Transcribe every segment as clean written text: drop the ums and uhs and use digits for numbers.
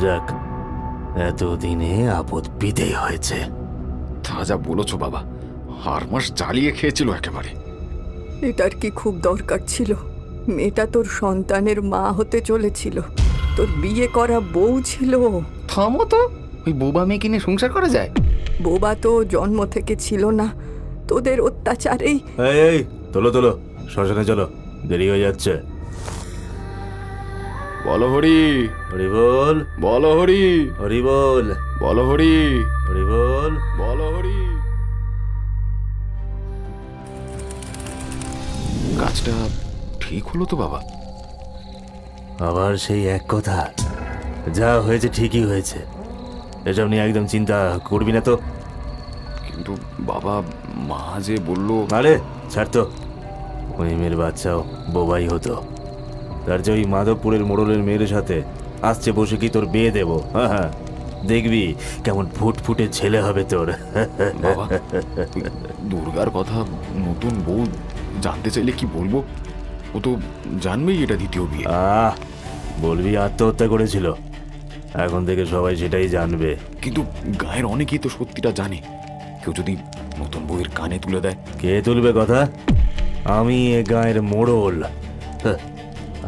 যাক, এতদিনে আপদ বিদেয় হয়েছে। তা যা বলেছো বাবা, 8 মাস জ্বালিয়ে খেয়েছিল একেবারে। এটার কি খুব দরকার ছিল? মেয়েটা তোর সন্তানের মা হতে চলেছিল, তোর বিয়ে করা বউ ছিল। থামো তো, ওই বোবা মেয়ে কিনে সংসার করা যায়? বোবা তো জন্ম থেকে ছিল না, তোদের অত্যাচারেই। এই তোলো তোলো, শ্মশানে চলো, দেরি হয়ে যাচ্ছে। বলো হরি। হরি বল। বলো হরি। হরি বল। বলো হরি। হরি বল। বলো হরি। কাজটা ঠিক হলো তো বাবা? আবার সেই এক কথা, যা হয়েছে ঠিকই হয়েছে, এসব নিয়ে একদম চিন্তা করবি না তো। কিন্তু বাবা, মা যে বললো। আরে ছাড় তো, ওই মেয়ের বাচ্চাও বোবাই হতো, তার যে ওই মাধবপুরের মোড়লের মেয়ের সাথে আসছে বসে কি তোর বিয়ে দেবো? হ্যাঁ, দেখবি কেমন ফুটফুটে ছেলে হবে তোর। বাবা, দুর্গার কথা নতুন বউ জানতে চাইলে কি বলবো? ও তো জানবেই এটা দ্বিতীয় বিয়ে। বলবি আত্মহত্যা করেছিল, এখন থেকে সবাই সেটাই জানবে। কিন্তু গায়ের অনেকেই তো সত্যিটা জানে, কেউ যদি নতুন বউয়ের কানে তুলে দেয়। কে তুলবে কথা? আমি এ গায়ের মোড়ল,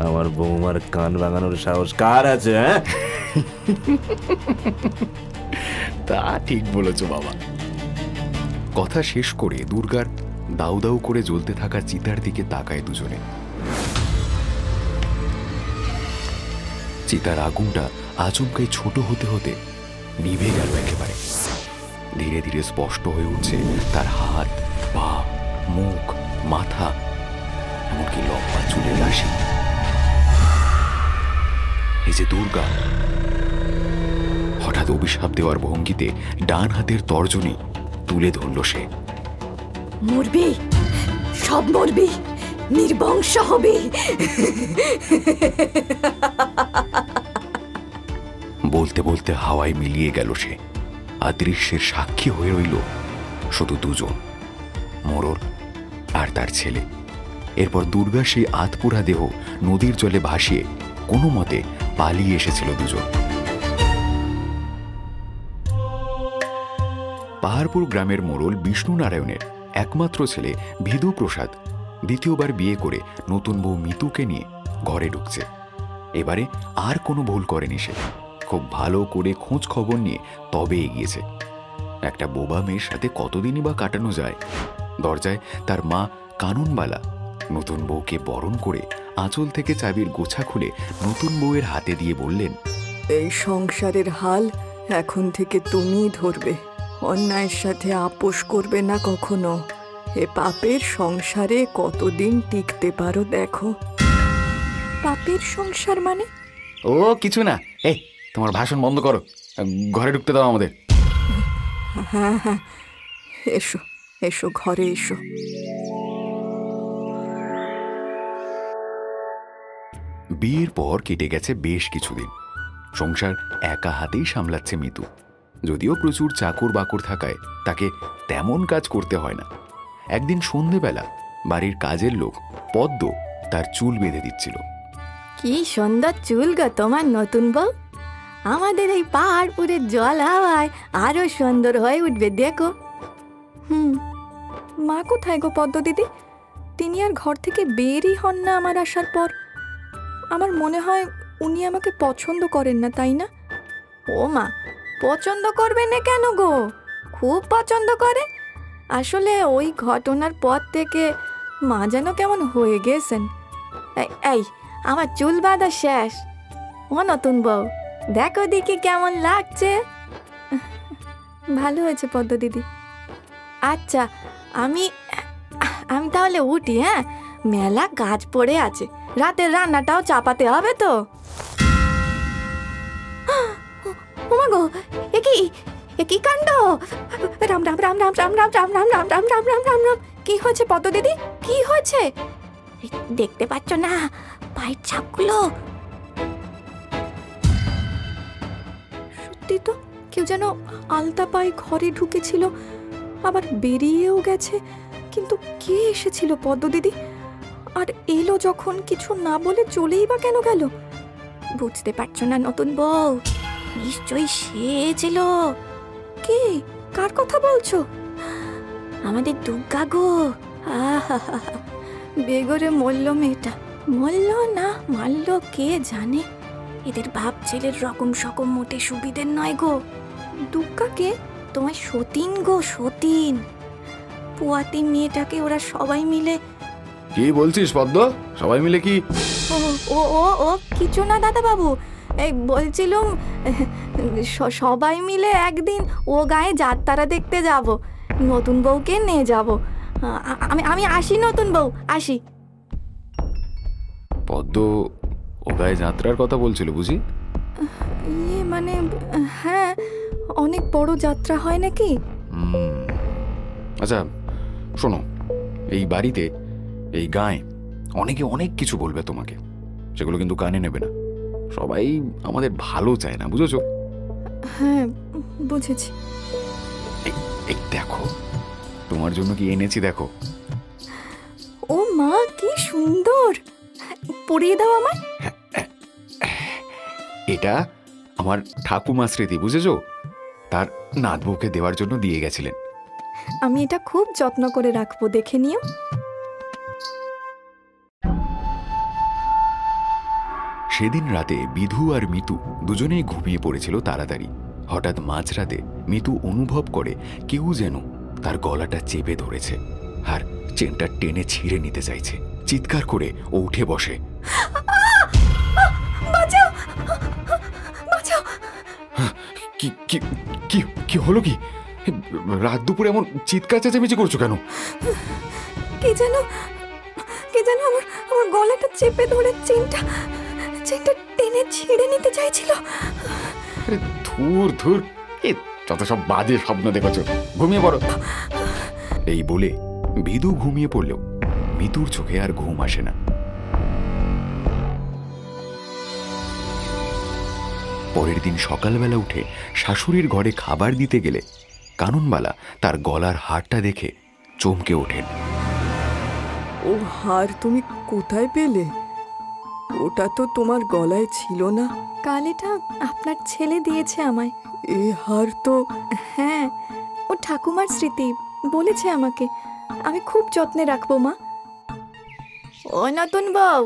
আমার বৌমার কান ভাঙানোর সাহস কার আছে? হ্যাঁ, তা ঠিক বলেছ বাবা। কথা শেষ করে দুর্গার দাউ দাউ করে জ্বলতে থাকা চিতার দিকে তাকায় দুজনে। চিতার আগুনটা আচমকাই ছোট হতে হতে নিভে গেল একেবারে। ধীরে ধীরে স্পষ্ট হয়ে উঠছে তার হাত, পা, মুখ, মাথা, এমনকি লম্বা চুলের রাশি। এই যে দুর্গা, হঠাৎ অভিশাপ দেওয়ার ভঙ্গিতে ডান হাতের তর্জনী তুলে ধরল সে। মরবি, সব মরবি, নির্বংশ হবে। বলতে বলতে হাওয়ায় মিলিয়ে গেল সে, আর দৃশ্যের সাক্ষী হয়ে রইল শুধু দুজন, মোড়ল আর তার ছেলে। এরপর দুর্গা সেই আতপোড়া দেহ নদীর জলে ভাসিয়ে কোনো মতে পালিয়ে এসেছিল দুজন। পাহাড়পুর গ্রামের মোড়ল বিষ্ণু নারায়ণের একমাত্র ছেলে ভিদু প্রসাদ দ্বিতীয়বার বিয়ে করে নতুন বউ মিতুকে নিয়ে ঘরে ঢুকছে। এবারে আর কোনো ভুল করেনি সে, খুব ভালো করে খোঁজ খবর নিয়ে তবে এগিয়েছে। একটা বোবা মেয়ের সাথে কতদিনই বা কাটানো যায়। দরজায় তার মা কানুনবালা নতুন বউকে বরণ করে আঁচল থেকে চাবির গোছা খুলে নতুন বউয়ের হাতে দিয়ে বললেন, এই সংসারের হাল এখন থেকে তুমিই ধরবে, অন্যায়ের সাথে আপোষ করবে না কখনো। এ পাপের সংসারে কতদিন টিকতে পারো দেখো। পাপের সংসার মানে? ও কিছু না, এই তোমার ভাষণ বন্ধ করো, ঘরে ঢুকতে দাও আমাদের। হ্যাঁ হ্যাঁ, এসো এসো, ঘরে এসো। বিয়ের পর কেটে গেছে বেশ কিছুদিন। সংসার একা হাতেই সামলাচ্ছে মিতু, যদিও প্রচুর চাকর বাকর থাকায় তাকে তেমন কাজ করতে হয় না। একদিন সন্ধেবেলা বাড়ির কাজের লোক পদ্ম তার চুল বেঁধে দিচ্ছিল। কি সুন্দর চুল গো তোমার নতুন বউ, আমাদের এই পাহাড়পুরের জল হাওয়ায় আরো সুন্দর হয়ে উঠবে দেখো। মা কোথায় গো পদ্ম দিদি? তিনি আর ঘর থেকে বেরই হন না আমার আসার পর। আমার মনে হয় উনি আমাকে পছন্দ করেন না, তাই না? ও মা, পছন্দ করবে না কেন গো? খুব পছন্দ করে। আসলে ওই ঘটনার পর থেকে মা যেন কেমন হয়ে গেছেন। এই আমার চুল বাঁধা শেষ। ও নতুন বউ, দেখো দেখি কেমন লাগছে। ভালো হয়েছে পদ্ম দিদি। আচ্ছা, আমি তাহলে উঠি। হ্যাঁ, মেলা কাজ পড়ে আছে, রাতের রান্নাটাও চাপাতে হবে তো। ওমা গো, একই কাণ্ড! রাম রাম রাম রাম রাম রাম রাম রাম রাম রাম রাম রাম রাম রাম। কি হয়েছে পদ্ম দিদি, কি হয়েছে? দেখতে পাচ্ছ না পায়ের ছাপগুলো? সত্যি তো, কেউ যেন আলতা পায়ে ঘরে ঢুকেছিল, আবার বেরিয়েও গেছে। কিন্তু কে এসেছিল পদ্ম দিদি? আর এলো যখন কিছু না বলে চলেই বা কেন গেল? বুঝতে পারছো না নতুন বউ? নিশ্চয়ই সে ছিল। কি, কার কথা বলছো? আমাদের দুর্গা গো। আহা, বেগরে মরল মেয়েটা। মরল না মারল কে জানে। এদের বাপ ছেলের রকম সকম মোটে সুবিধের নয় গো। দুর্গাকে? তোমার সতীন গো, সতীন। পুয়াতি মেয়েটাকে ওরা সবাই মিলে। কি বলছিস পদ্ম? সবাই মিলে কি? ও ও ও ও কিছু না দাদা বাবু, এই বলছিলাম সবাই মিলে একদিন ও গায়ে যাত্রা দেখতে যাব। নতুন বউকে নিয়ে যাব। আমি আসি নতুন বউ, আসি। পদ্ম ও গায়ে যাত্রার কথা বলছিল বুঝি? মানে হ্যাঁ, অনেক বড় যাত্রা হয় নাকি? আচ্ছা শোনো, এই বাড়িতে, এই গায়ে অনেকে অনেক কিছু বলবে তোমাকে, সেগুলো কিন্তু কানে নেবে না। সবাই আমাদের ভালো চায় না, বুঝেছো? হ্যাঁ বুঝেছি। এই দেখো, তোমার জন্য কি এনেছি দেখো। ও মা, কি সুন্দর! পরিয়ে দাও আমায়। এটা আমার ঠাকুমা স্মৃতি, বুঝেছো? তার নাতবউকে দেওয়ার জন্য দিয়ে গেছিলেন। আমি এটা খুব যত্ন করে রাখবো, দেখে নিও। সেদিন রাতে বিধু আর মিতু দুজনেই ঘুমিয়ে পড়েছিল তাড়াতাড়ি। হঠাৎ মাঝরাতে মিতু অনুভব করে কেউ যেন তার গলাটা চেপে ধরেছে আর চেনটা টেনে ছিঁড়ে নিতে চাইছে। চিৎকার করে ও উঠে বসে। বাঁচাও, বাঁচাও! কি কি কি কি হলো? কি রাত দুপুরে এমন চিৎকার চেঁচামেচি করছো কেন? কে যেন আমার গলাটা চেপে ধরে চেনটা টেনে ছিঁড়ে নিতে চাইছিল। ধুর ধুর, যত সব বাজে স্বপ্ন দেখেছো, ঘুমিয়ে পড়ো। এই বলে বিধু ঘুমিয়ে পড়লেও মিতুর চোখে আর ঘুম আসে না। পরের দিন সকালবেলা উঠে শাশুড়ির ঘরে খাবার দিতে গেলে কাননবালা তার গলার হারটা দেখে চমকে ওঠেন। ও হার তুমি কোথায় পেলে? ওটা তো তোমার গলায় ছিল না। কাল এটা আপনার ছেলে দিয়েছে আমায়। এ হার তো। হ্যাঁ, ও ঠাকুমার স্মৃতি, বলেছে আমাকে। আমি খুব যত্নে রাখবো মা। ও নতুন বউ,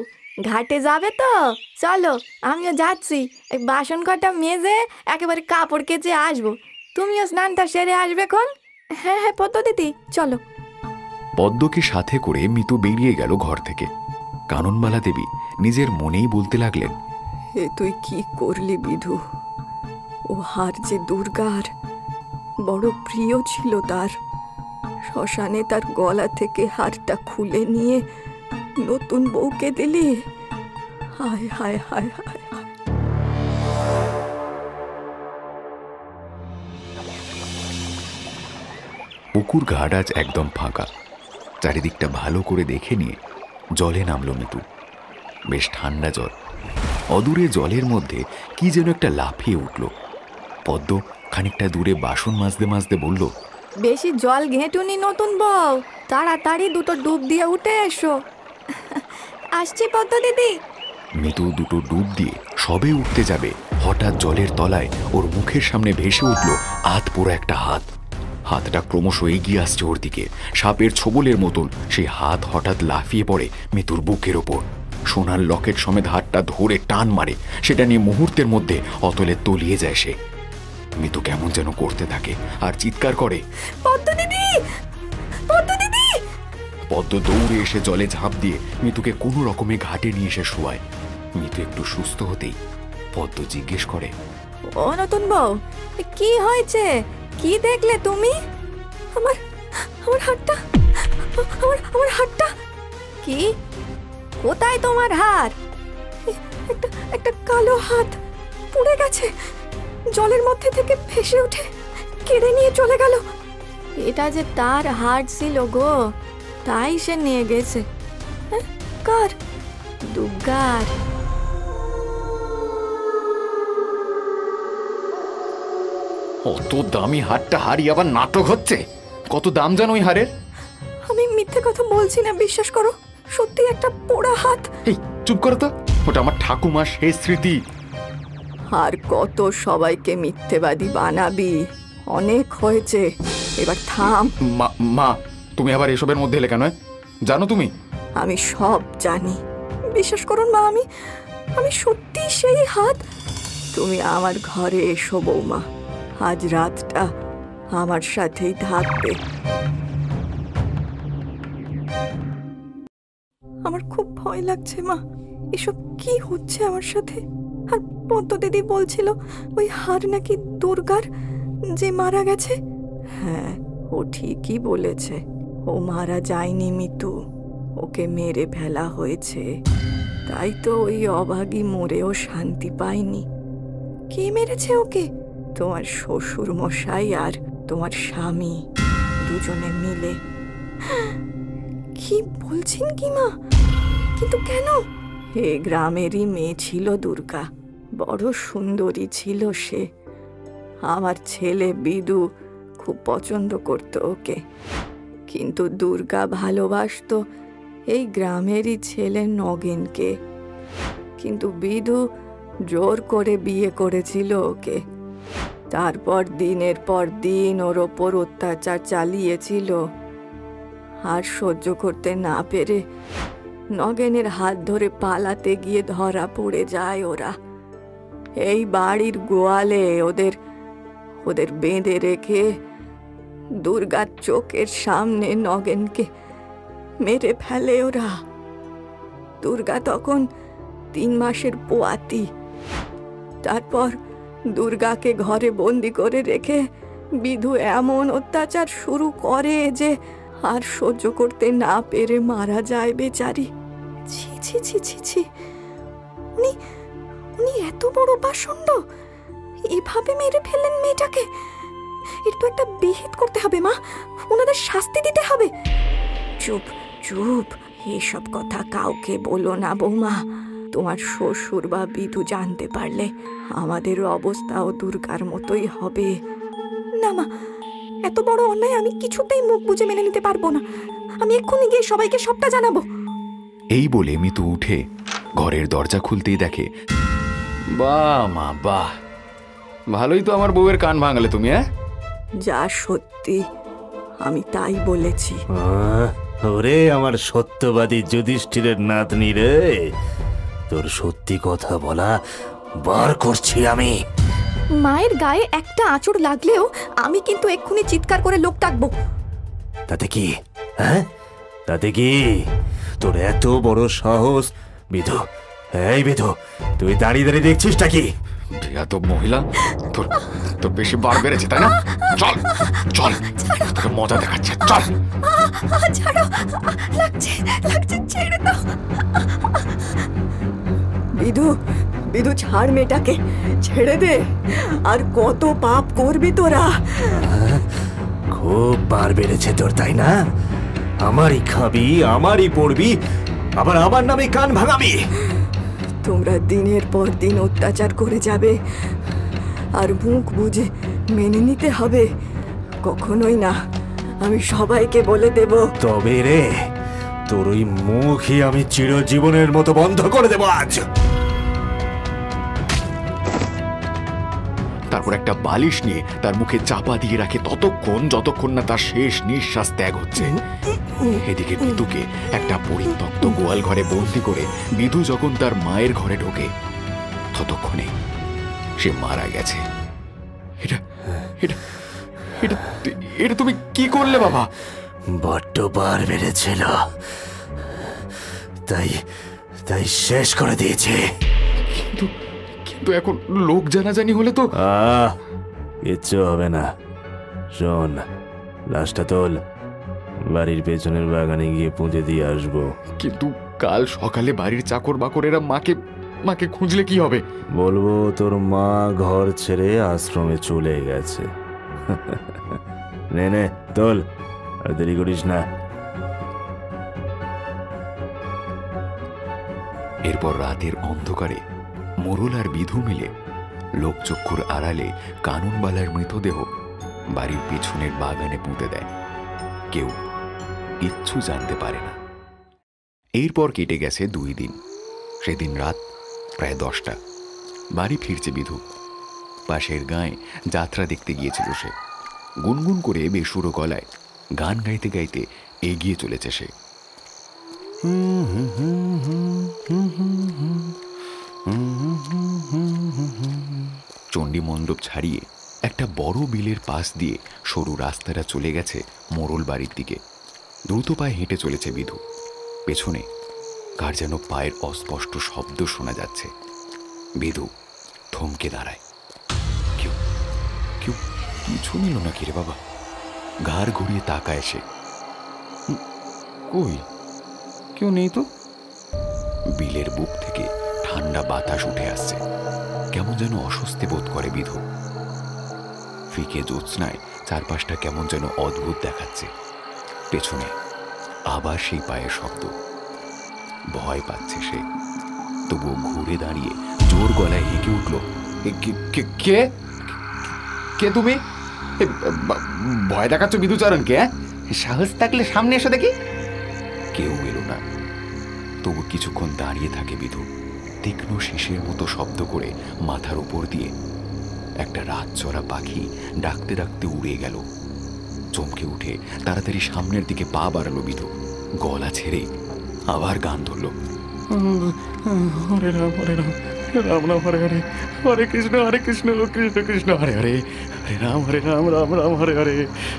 ঘাটে যাবে তো? চলো, আমিও যাচ্ছি। এই বাসন কটা মেজে একেবারে কাপড় কেচে আসবো। তুমিও স্নানটা সেরে আসবে খন। হ্যাঁ হ্যাঁ পদ্ম দিদি, চলো। পদ্মকে সাথে করে মিতু বেরিয়ে গেল ঘর থেকে। কাননবালা দেবী নিজের মনেই বলতে লাগলেন, এ তুই কি করলি বিধু? ও হার যে দুর্গার বড় প্রিয় ছিল তার। শ্মশানে তার গলা থেকে হারটা খুলে নিয়ে নতুন বউকে দিলি। হায় হায় হায় হায় হায়। পুকুর ঘাট আজ একদম ফাঁকা। চারিদিকটা ভালো করে দেখে নিয়ে জলে নামলো মিতু। বেশ ঠান্ডা জল। অদূরে জলের মধ্যে কি যেন একটা লাফিয়ে উঠল। পদ্ম খানিকটা দূরে বাসন মাজতে মাজতে বলল, বেশি জল ঘেঁটুনি নতুন বউ, তাড়াতাড়ি দুটো ডুব দিয়ে উঠে এসো। আসছি পদ্ম দিদি। মিতু দুটো ডুব দিয়ে সবে উঠতে যাবে, হঠাৎ জলের তলায় ওর মুখের সামনে ভেসে উঠল আধ পোড়া একটা হাত। হাতটা ক্রমশ এগিয়ে আসছে ওর দিকে। সাপের ছোবলের মতন সেই হাত হঠাৎ লাফিয়ে পড়ে মিতুর বুকের ওপর। সোনার লকেট সমেত হাতটা ধরে টান মারে। সেটা নিয়ে মুহূর্তের মধ্যে অতলে তলিয়ে যায় সে। মিতু কেমন যেন করতে থাকে আর চিৎকার করে, পদ্ম দিদি, পদ্ম দিদি! পদ্ম দৌড়ে এসে জলে ঝাঁপ দিয়ে মিতুকে কোনো রকমে ঘাটে নিয়ে এসে শোয়ায়। মিতু একটু সুস্থ হতেই পদ্ম জিজ্ঞেস করে, ও নতুন বউ, কি হয়েছে? কি দেখলে তুমি? আমার হাতটা, আমার হাতটা। কি? কোথায় তোমার হাত? একটা কালো হাত পুড়ে গেছে। জলের মধ্যে থেকে ভেসে উঠে কেড়ে নিয়ে চলে গেল। এটা যে তার হাত ছিল গো, তাই সে নিয়ে গেছে। কার? দুর্গার। অত দামি হারটা হারিয়ে আবার নাটক হচ্ছে? কত দাম জানো ওই হারের? আমি মিথ্যে কথা বলছি না, বিশ্বাস করো। সত্যি একটা পোড়া হাত। এই চুপ করো তো, ওটা আমার ঠাকুমার শেষ স্মৃতি। আর কত সবাইকে মিথ্যেবাদী বানাবি? অনেক হয়েছে, এবার থাম। মা, তুমি আবার এসবের মধ্যে এলে কেন? জানো তুমি? আমি সব জানি, বিশ্বাস করুন মা, আমি সত্যি সেই হাত। তুমি আমার ঘরে এসো বৌমা, আজ রাতটা আমার সাথেই থাকবে। আমার খুব ভয় লাগছে মা, এসব কি হচ্ছে আমার সাথে? আর পদ্ম দিদি বলছিল ওই হার নাকি দুর্গার, যে মারা গেছে। হ্যাঁ, ও ঠিকই বলেছে, ও মারা যায়নি মিতু, ওকে মেরে ফেলা হয়েছে। তাই তো ওই অভাগী মরেও শান্তি পায়নি। কে মেরেছে ওকে? তোমার শ্বশুর মশাই আর তোমার স্বামী, দুজনে মিলে। কি বলছেন কি মা? কিন্তু কেন? এ গ্রামেরই মেয়ে ছিল দুর্গা, বড় সুন্দরী ছিল সে। আমার ছেলে বিদু খুব পছন্দ করত ওকে, কিন্তু দুর্গা ভালোবাসতো এই গ্রামেরই ছেলে নগেনকে। কিন্তু বিদু জোর করে বিয়ে করেছিল ওকে। তারপর দিনের পর দিন ওর ওপর অত্যাচার চালিয়েছিল। আর সহ্য করতে না পেরে নগেনের হাত ধরে পালাতে গিয়ে ধরা পড়ে যায় ওরা। এই বাড়ির গোয়ালে ওদের বেঁধে রেখে দুর্গার চোখের সামনে নগেনকে মেরে ফেলে ওরা। দুর্গা তখন 3 মাসের পোয়াতি। তারপর দুর্গাকে ঘরে বন্দি করে রেখে বিধু এমন অত্যাচার শুরু করে যে আর সহ্য করতে না পেরে মারা যায় বেচারি। ছি ছি ছি ছি ছি, উনি এত বড় পাষণ্ড, এভাবে মেরে ফেললেন মেয়েটাকে। এর তো একটা বিহিত করতে হবে মা, ওনাদের শাস্তি দিতে হবে। চুপ চুপ, এসব কথা কাউকে বলো না বৌমা। তোমার শ্বশুর বা বিধু জানতে পারলে আমাদের অবস্থাও দুর্গার মতোই হবে। না মা, এত বড় অন্যায় আমি কিছুতেই মুখ বুজে মেনে নিতে পারবো না। আমি এক্ষুনি গিয়ে সবাইকে সবটা জানাবো। এই বলে মিতু উঠে ঘরের দরজা খুলতেই দেখে, বাহ মা বাহ, ভালোই তো আমার বউয়ের কান ভাঙালে তুমি। যা সত্যি আমি তাই বলেছি। ওরে আমার সত্যবাদী যুধিষ্ঠিরের নাতনি রে, তোর সত্যি কথা বলা বার করছি আমি। মায়ের গায়ে একটা আঁচড় লাগলেও আমি কিন্তু এক্ষুনি চিৎকার করে লোক ডাকবো। তাতে কি? হ্যাঁ, তাতে কি? তোর এত বড় সাহস? বিধু, এই বিধু, তুই দাঁড়িয়ে দাঁড়িয়ে দেখছিসটা কি? এত মহিলা, তোর বেশি বার বেড়েছে তাই না? চল চল, তোকে মজা দেখাচ্ছে, চল। ছাড়ো, লাগছে লাগছে, ছেড়ে দাও। বিধু ছাড় মেয়েটাকে, ছেড়ে দে। আর কত পাপ করবি তোরা? খুব বার বেড়েছে তোর, তাই না? আমারই খাবি, আমারই পড়বি, আবার আমার নামে কান ভাঙাবি। তোমরা দিনের পর দিন অত্যাচার করে যাবে আর মুখ বুঝে মেনে নিতে হবে? কখনোই না, আমি সবাইকে বলে দেব। তবে রে, তোর ওই মুখই আমি চিরজীবনের মতো বন্ধ করে দেব আজ। তারপর একটা বালিশ নিয়ে তার মুখে চাপা দিয়ে রাখে ততক্ষণ যতক্ষণ না তার শেষ নিঃশ্বাস ত্যাগ হচ্ছে। এদিকে বিধুকে একটা পরিত্যক্ত গোয়াল ঘরে বন্দি করে বিধু যখন তার মায়ের ঘরে ঢোকে, ততক্ষণে সে মারা গেছে। এটা এটা এটা এটা তুমি কি করলে বাবা? বড্ড বার বেড়েছিল, তাই শেষ করে দিয়েছে। কিন্তু এখন লোক জানাজানি হলে তো। কিচ্ছু হবে না। শোন, লাশটা তোল, বাড়ির পেছনের বাগানে গিয়ে পুঁতে দিয়ে আসবো। কিন্তু কাল সকালে বাড়ির চাকর বাকরেরা মাকে খুঁজলে কি হবে? বলবো তোর মা ঘর ছেড়ে আশ্রমে চলে গেছে। নে তোল, আর দেরি করিস না। এরপর রাতের অন্ধকারে মোরল আর বিধু মিলে লোকচক্ষুর আড়ালে কানুনবালার মৃতদেহ বাড়ির পিছনের বাগানে পুঁতে দেয়। কেউ কিচ্ছু জানতে পারে না। এরপর কেটে গেছে 2 দিন। সেদিন রাত প্রায় 10টা। বাড়ি ফিরছে বিধু। পাশের গাঁয়ে যাত্রা দেখতে গিয়েছিল সে। গুনগুন করে বেসুরো গলায় গান গাইতে গাইতে এগিয়ে চলেছে সে। চণ্ডী মণ্ডপ ছাড়িয়ে একটা বড় বিলের পাশ দিয়ে সরু রাস্তাটা চলে গেছে মোড়ল বাড়ির দিকে। দ্রুত পায়ে হেঁটে চলেছে বিধু। পেছনে কার যেন পায়ের অস্পষ্ট শব্দ শোনা যাচ্ছে। বিধু থমকে দাঁড়ায়। কেউ কেউ কিছু নিল নাকি রে বাবা? ঘাড় ঘুরিয়ে তাকায় সে। কই, কেউ নেই তো। বিলের বুক থেকে ঠান্ডা বাতাস উঠে আসছে। কেমন যেন অস্বস্তি বোধ করে বিধু। ফিকে জ্যোৎস্নায় চারপাশটা কেমন যেন অদ্ভুত দেখাচ্ছে। পেছনে আবার সেই পায়ের শব্দ। ভয় পাচ্ছে সে, তবুও ঘুরে দাঁড়িয়ে জোর গলায় হেঁকে উঠল, কে কে তুমি? ভয় দেখাচ্ছ বিধুচরণকে? সাহস থাকলে সামনে এসে দেখি। কেউ এলো না। তবু কিছুক্ষণ দাঁড়িয়ে থাকে বিধু। তীক্ষ্ণ শীষের মতো শব্দ করে মাথার উপর দিয়ে একটা রাতচরা পাখি ডাকতে ডাকতে উড়ে গেল। চমকে উঠে তাড়াতাড়ি সামনের দিকে পা বাড়ালো বিধু। গলা ছেড়ে আবার গান ধরল, হরে রাম হরে রাম, রাম রাম হরে হরে, হরে কৃষ্ণ কৃষ্ণ কৃষ্ণ হরে হরে, হরে রাম রাম রাম হরে হরে,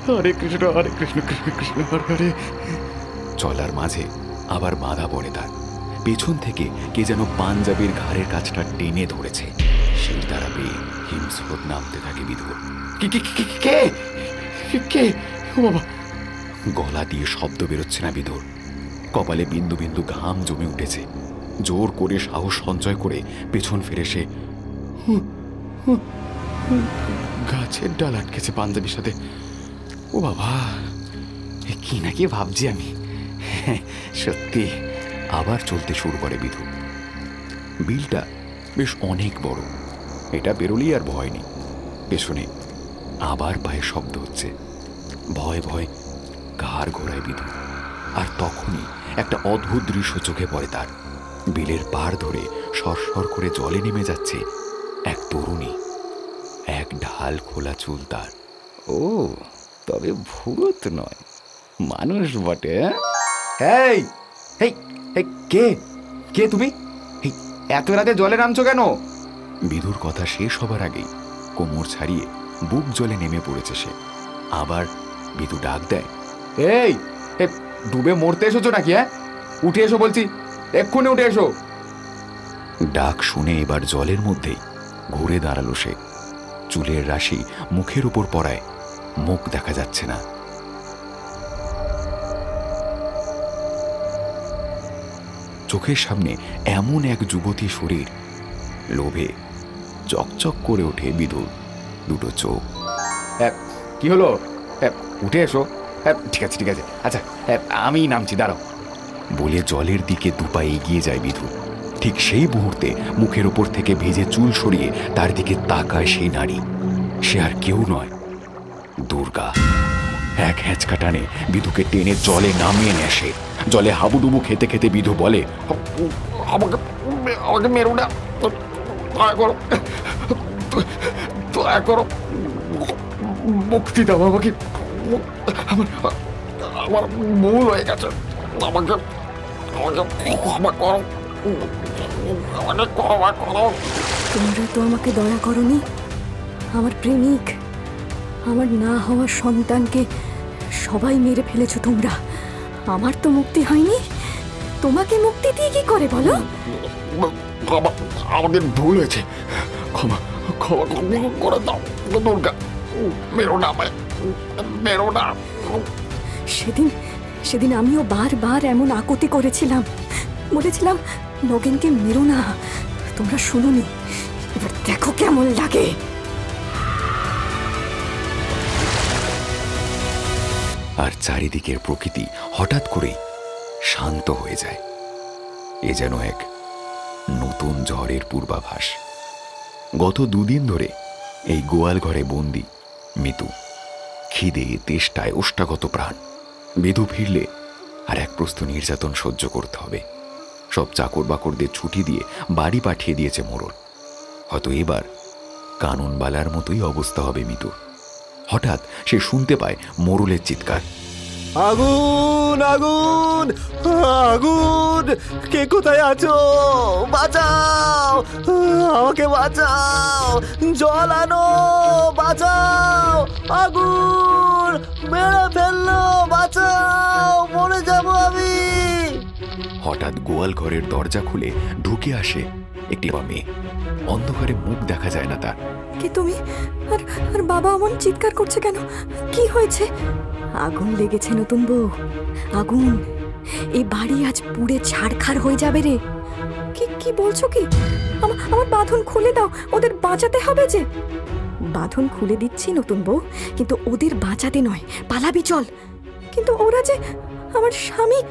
হরে কৃষ্ণ কৃষ্ণ কৃষ্ণ হরে হরে। চলার মাঝে আবার বাধা পড়ে তার। পেছন থেকে কে যেন পাঞ্জাবির ঘাড়ের কাছটা টেনে ধরেছে। সেই দ্বারা বেয়ে হিমস্রোত নামতে থাকে বিধু। কে কে? বাবা! গলা দিয়ে শব্দ বেরোচ্ছে না বিধুর। কপালে বিন্দু বিন্দু ঘাম জমে উঠেছে। জোর করে সাহস সঞ্চয় করে পেছন ফিরে সে গাছের ডাল আটকেছে পাঞ্জাবির সাথে। ও বাবা, কি না কি ভাবছি আমি। সত্যি। আবার চলতে শুরু করে বিধু। বিলটা বেশ অনেক বড়। এটা বেরোলেই আর ভয় নেই। পেছনে আবার পায়ে শব্দ হচ্ছে। ভয় ভয় ঘাড় ঘোরায় বিধু। আর তখনই একটা অদ্ভুত দৃশ্য চোখে পড়ে তার। বিলের পাড় ধরে সরসর করে জলে নেমে যাচ্ছে এক তরুণী। এক ঢাল খোলা চুল তার। ও, তবে ভূত নয়, মানুষ বটে। এই এই এই কে কে তুমি? এত রাতে জলে নামছো কেন? বিধুর কথা শেষ হবার আগেই কোমর ছাড়িয়ে বুক জলে নেমে পড়েছে সে। আবার বিধু ডাক দেয়, এই ডুবে মরতে এসেছো নাকি? উঠে এসো বলছি, এক্ষুনি উঠে এসো। ডাক শুনে এবার জলের মধ্যেই ঘুরে দাঁড়ালো সে। চুলের রাশি মুখের উপর পড়ায় মুখ দেখা যাচ্ছে না। চোখের সামনে এমন এক যুবতী শরীর। লোভে চকচক করে ওঠে বিধুর দুটো চোখ। কি হলো? উঠে এসো। ঠিক আছে ঠিক আছে, আচ্ছা আমি নামছি, দাঁড়াও বলে জলের দিকে দুপা এগিয়ে যায় বিধু। ঠিক সেই মুহূর্তে মুখের ওপর থেকে ভেজে চুল সরিয়ে তার দিকে তাকায় সেই নারী। সে আর কেউ নয়, দুর্গা। এক হ্যাঁচকা টানে বিধুকে টেনে জলে নামিয়ে নেয় সে। জলে হাবুডুবু খেতে খেতে বিধু বলে, আমাকে আমাকে মেরো না, দয়া করো, দয়া করো, মুক্তি দাও আমাকে। আমার ভুল হয়ে গেছে, আমাকে আমাকে ক্ষমা করো, আমাকে ক্ষমা করো। তোমরা তো আমাকে দয়া করনি। আমার প্রেমিক, আমার না হওয়া সন্তানকে সবাই মেরে ফেলেছো তোমরা। আমার তো মুক্তি হয়নি, তোমাকে মুক্তি দিয়ে কি করে বলো? আমাদের ভুল হয়েছে, ক্ষমা ক্ষমা করে দাও দুর্গা, মেরো না আমায়, মেরো না। সেদিন আমিও বারবার এমন আকুতি করেছিলাম, বলেছিলাম নগেনকে মেরো না, তোমরা শুনোনি। এবার দেখো কেমন লাগে। আর চারিদিকের প্রকৃতি হঠাৎ করেই শান্ত হয়ে যায়। এ যেন এক নতুন ঝড়ের পূর্বাভাস। গত দুদিন ধরে এই গোয়াল ঘরে বন্দি মিতু। খিদে তেষ্টায় ওষ্ঠাগত প্রাণ। বিধু ফিরলে আর এক প্রস্থ নির্যাতন সহ্য করতে হবে। সব চাকর বাকরদের ছুটি দিয়ে বাড়ি পাঠিয়ে দিয়েছে মোড়ল। হয়তো এবার কাননবালার মতোই অবস্থা হবে মিতুর। হঠাৎ সে শুনতে পায় মোড়লের চিৎকার। আগুন আগুন আগুন! কে কোথায় আছো? বাঁচাও, আমাকে বাঁচাও, জল আনো, বাঁচাও, আগুন মেরে ফেললো, বাঁচাও, মরে যাবো আমি। হঠাৎ গোয়াল ঘরের দরজা খুলে ঢুকে আসে একটি মেয়ে। অন্ধকারে মুখ দেখা যায় না তার। কে তুমি? আর আর বাবা অমন চিৎকার করছে কেন? কি হয়েছে? আগুন লেগেছে নতুন বউ, আগুন। এই বাড়ি আজ পুড়ে ছাড়খাড় হয়ে যাবে রে। কি কি বলছো কি? আমার বাঁধন খুলে দাও, ওদের বাঁচাতে হবে যে। বাঁধন খুলে দিচ্ছি নতুন বউ, কিন্তু ওদের বাঁচাতে নয়, পালাবি চল। কিন্তু ওরা যে আমার স্বামী।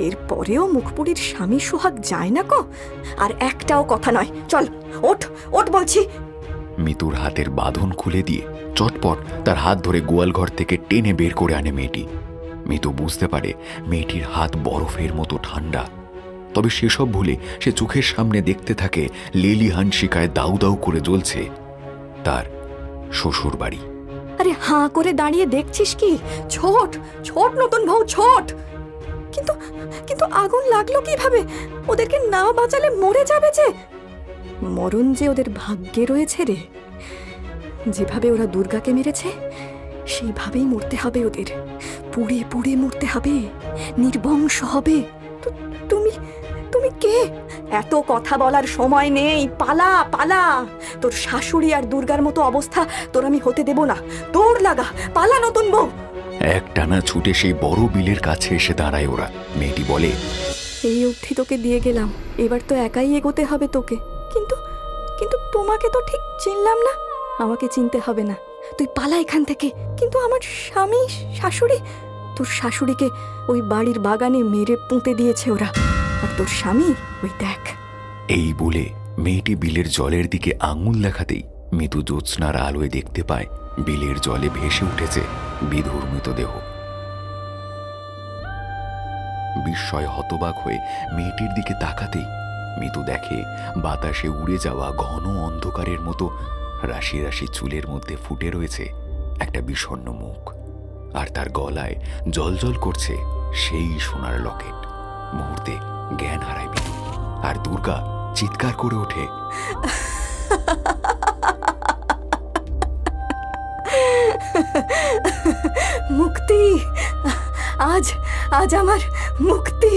এরপরেও মুখপুরীর স্বামী সোহাগ যায় না কো? আর একটাও কথা নয়, চল ওঠ ওঠ বলছি। মিতুর হাতের বাঁধন খুলে দিয়ে চটপট তার হাত ধরে গোয়াল ঘর থেকে টেনে বের করে আনে মেয়েটি। মিতু বুঝতে পারে মেয়েটির হাত বরফের মতো ঠান্ডা। তবে সেসব ভুলে সে চোখের সামনে দেখতে থাকে লেলিহান শিকায় দাউ দাউ করে জ্বলছে তার শ্বশুর বাড়ি। আরে হাঁ করে দাঁড়িয়ে দেখছিস কি? ছোট ছোট নতুন বউ, ছোট। কিন্তু কিন্তু আগুন লাগলো কিভাবে? ওদেরকে না বাঁচালে মরে যাবে যে। মরণ যে ওদের ভাগ্যে রয়েছে রে। যেভাবে ওরা দুর্গাকে মেরেছে সেইভাবেই মরতে হবে ওদের। পুড়ে পুড়ে মরতে হবে, নির্বংশ হবে। তুমি তুমি কে? এত কথা বলার সময় নেই, পালা পালা। তোর শাশুড়ি আর দুর্গার মতো অবস্থা তোর আমি হতে দেব না। দৌড় লাগা, পালা নতুন বউ। একটানা ছুটে সেই বড় বিলের কাছে এসে দাঁড়ায় ওরা। মেয়েটি বলে, এই অবধি তোকে দিয়ে গেলাম, এবার তো একাই এগোতে হবে তোকে। কিন্তু কিন্তু তোমাকে তো ঠিক চিনলাম না। আমাকে চিনতে হবে না, তুই পালা এখান থেকে। কিন্তু আমার স্বামী শাশুড়ি, তোর শাশুড়িকে ওই বাড়ির বাগানে মেরে পুঁতে দিয়েছে ওরা। আর তোর স্বামী ওই দেখ। এই বলে মেয়েটি বিলের জলের দিকে আঙুল দেখাতেই মিতু জ্যোৎস্নার আলোয় দেখতে পায় বিলের জলে ভেসে উঠেছে বিধুর মৃতদেহ। বিস্ময় হতবাক হয়ে মেয়েটির দিকে তাকাতেই মিতু দেখে বাতাসে উড়ে যাওয়া ঘন অন্ধকারের মতো রাশি রাশি চুলের মধ্যে ফুটে রয়েছে একটা বিষণ্ণ মুখ। আর তার গলায় জলজল করছে সেই সোনার লকেট। মুহূর্তে জ্ঞান হারায় মিতু, আর দুর্গা চিৎকার করে ওঠে, মুক্তি! আজ আজ আমার মুক্তি!